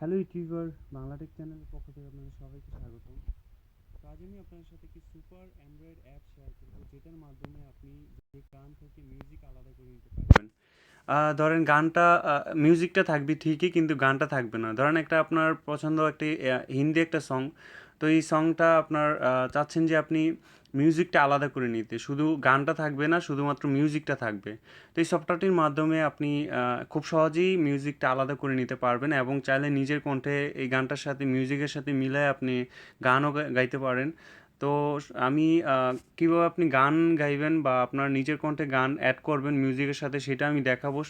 Hello YouTuber Bangla take চ্যানেলের পক্ষ থেকে আপনাদের সবাইকে স্বাগতম। তো আজ আমি আপনাদের সাথে একটি সুপার অ্যান্ড্রয়েড অ্যাপ শেয়ার করব, যেটার মাধ্যমে আপনি যে গান থেকে মিউজিক আলাদা করে নিতে পারবেন। ধরেন গানটা মিউজিকটা থাকবে ঠিকই, কিন্তু গানটা থাকবে না। ধরেন একটা আপনার পছন্দ একটি হিন্দি একটা সং, তো এই সংটা আপনার চাচ্ছেন যে আপনি মিউজিকটা আলাদা করে নিতে, শুধু গানটা থাকবে না, শুধুমাত্র মিউজিকটা থাকবে। তো এই সফটওয়্যারটির মাধ্যমে আপনি খুব সহজেই মিউজিকটা আলাদা করে নিতে পারবেন এবং চাইলে নিজের কণ্ঠে এই গানটার সাথে মিউজিকের সাথে মিলায়ে আপনি গানও গাইতে পারেন। তো আমি কীভাবে আপনি গান গাইবেন বা আপনার নিজের কণ্ঠে গান অ্যাড করবেন মিউজিকের সাথে, সেটা আমি দেখাবো।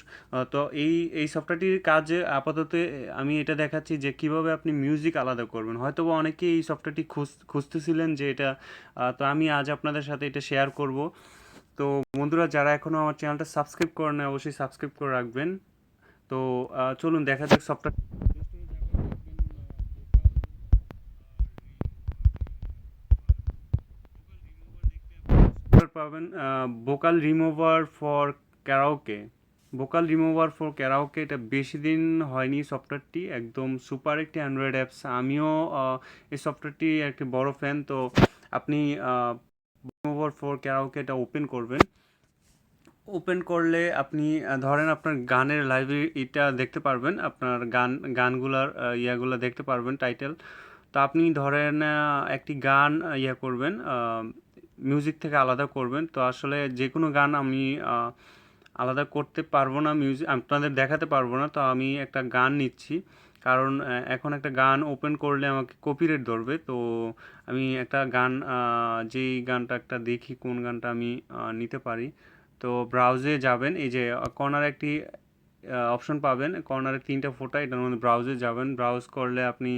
তো এই সফটওয়্যারটির কাজে আপাতত আমি এটা দেখাচ্ছি যে কীভাবে আপনি মিউজিক আলাদা করবেন। হয়তোবা অনেকেই এই সফটওয়্যারটি খুঁজতেছিলেন যে এটা, তো আমি আজ আপনাদের সাথে এটা শেয়ার করব। তো বন্ধুরা, যারা এখনও আমার চ্যানেলটা সাবস্ক্রাইব করেন না, অবশ্যই সাবস্ক্রাইব করে রাখবেন। তো চলুন দেখা যাক সফটওয়্যার পাবেন। Vocal remover for karaoke, vocal remover for karaoke, এটা বেশি দিন হয়নি। সফটওয়্যারটি একদম সুপার একটি অ্যান্ড্রয়েড অ্যাপস। আমিও এই সফটওয়্যারটি একটি বড় ফ্যান। তো আপনি রিমুভার ফর ক্যারাওকে এটা ওপেন করবেন। ওপেন করলে আপনি ধরেন আপনার গানের লাইব্রেরিটা দেখতে পারবেন, আপনার গানগুলার ইয়াগুলো দেখতে পারবেন, টাইটেল। তো আপনি ধরেন একটি গান ইয়া করবেন, মিউজিক থেকে আলাদা করবেন। তো আসলে যে কোনো গান আমি আলাদা করতে পারবো না, মিউজিক আপনাদের দেখাতে পারবো না। তো আমি একটা গান নিচ্ছি, কারণ এখন একটা গান ওপেন করলে আমাকে কপিরাইট ধরবে। তো আমি একটা গান, যেই গানটা একটা দেখি কোন গানটা আমি নিতে পারি। তো ব্রাউজে যাবেন, এই যে কর্নার একটি অপশন পাবেন, কর্নারে তিনটা ফোঁটা, এটার মধ্যে ব্রাউজে যাবেন। ব্রাউজ করলে আপনি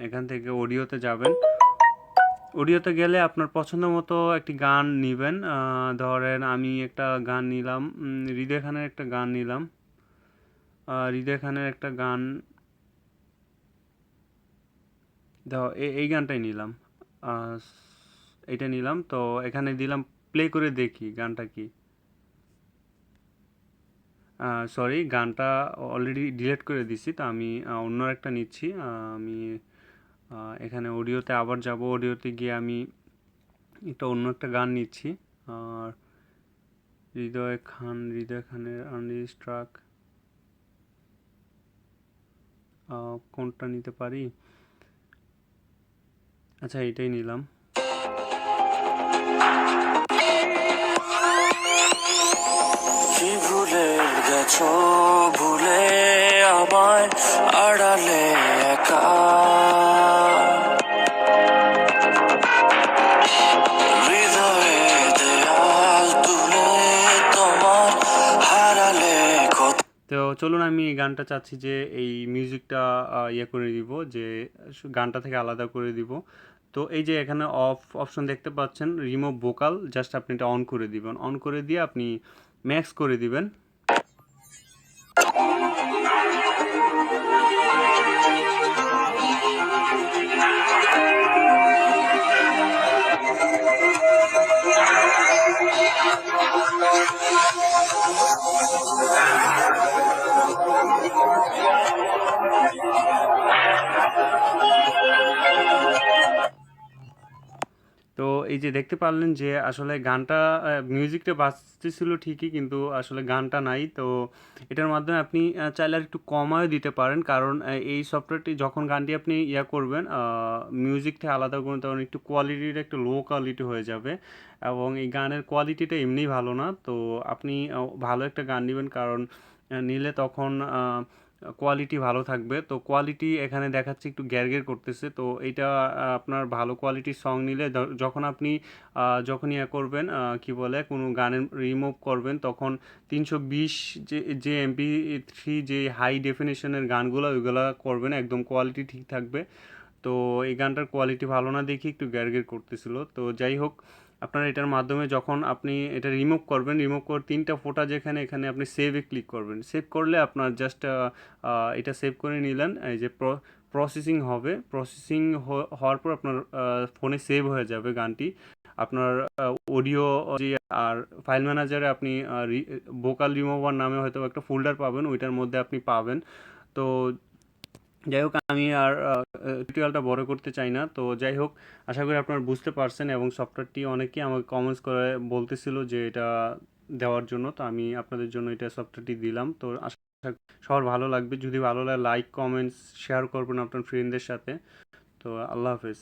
এখান থেকে অডিওতে যাবেন। অডিওতে গেলে আপনার পছন্দ মতো একটি গান নেবেন। ধরেন আমি একটা গান নিলাম, হৃদয় খানের একটা গান নিলাম। হৃদয় খানের একটা গান, এই গানটাই নিলাম। আহ, এইটা নিলাম। তো এখানে দিলাম প্লে করে দেখি গানটা কি। সরি, গানটা অলরেডি ডিলিট করে দিছি। তো আমি অন্য একটা নিচ্ছি। আমি এখানে অডিওতে আবার যাব, অডিওতে গিয়ে আমি একটা অন্য একটা গান নিচ্ছি। আর হৃদয় খানের আনরিলিজড ট্র্যাক, কোনটা নিতে পারি? আচ্ছা, এটাই নিলাম। কি ভুলে গেছো, ভুলে আমায় আড়ালে একা, হৃদয়ে দেয়াল তুলে তোমার হারালে কত। তো চলুন, আমি এই গানটা চাচ্ছি যে এই মিউজিকটা ইয়ে করে দিব, যে গানটা থেকে আলাদা করে দিব। তো এই যে এখানে অপশন দেখতে পাচ্ছেন, রিমুভ ভোকাল, জাস্ট আপনি এটা অন করে দিবেন। অন করে দিয়ে আপনি ম্যাক্স করে দিবেন। তো এই যে দেখতে পারলেন যে আসলে গানটা, মিউজিকটা বাজতেছিল ঠিকই, কিন্তু আসলে গানটা নাই। তো এটার মাধ্যমে আপনি চাইলে আর একটু কমায় দিতে পারেন, কারণ এই সফটওয়্যারটি যখন গানটি আপনি ইয়া করবেন, মিউজিক থেকে আলাদা করবেন, তখন একটু কোয়ালিটিটা একটু লো কোয়ালিটি হয়ে যাবে, এবং এই গানের কোয়ালিটিটা এমনিই ভালো না। তো আপনি ভালো একটা গান নেবেন, কারণ নিলে তখন কোয়ালিটি ভালো থাকবে। তো কোয়ালিটি এখানে দেখাচ্ছে একটু গ্যারগের করতেছে। তো এটা আপনার ভালো কোয়ালিটির সং নিলে যখন আপনি যখন ইয়ে করবেন, কি বলে, কোনো গানের রিমুভ করবেন, তখন 320 যে MP3 যে হাই ডেফিনেশনের গানগুলো, ওইগুলো করবেন, একদম কোয়ালিটি ঠিক থাকবে। তো এই গানটার কোয়ালিটি ভালো না দেখি একটু গ্যারগের করতেছিল। তো যাই হোক, আপনার এটার মাধ্যমে যখন আপনি এটা রিমুভ করবেন, রিমুভ করে তিনটা ফোঁটা যেখানে, এখানে আপনি সেভে ক্লিক করবেন। সেভ করলে আপনার জাস্ট এটা সেভ করে নিলেন। এই যে প্রসেসিং হবে, প্রসেসিং হওয়ার পর আপনার ফোনে সেভ হয়ে যাবে গানটি। আপনার অডিও যে, আর ফাইল ম্যানেজারে আপনি ভোকাল রিমুভার নামে হয়তো একটা ফোল্ডার পাবেন, ওইটার মধ্যে আপনি পাবেন। তো যাই হোক, আমি আর টিউটোরিয়ালটা বড় করতে চাই না। তো যাই হোক, আশা করি আপনারা বুঝতে পারছেন, এবং সফটওয়্যারটি অনেকেই আমাকে কমেন্টস করে বলতেছিল যে এটা দেওয়ার জন্য। তো আমি আপনাদের জন্য এটা সফটওয়্যারটি দিলাম। তো আশা করি সবার ভালো লাগবে। যদি ভালো লাগে লাইক, কমেন্টস, শেয়ার করবেন আপনার ফ্রেন্ডদের সাথে। তো আল্লাহ হাফেজ।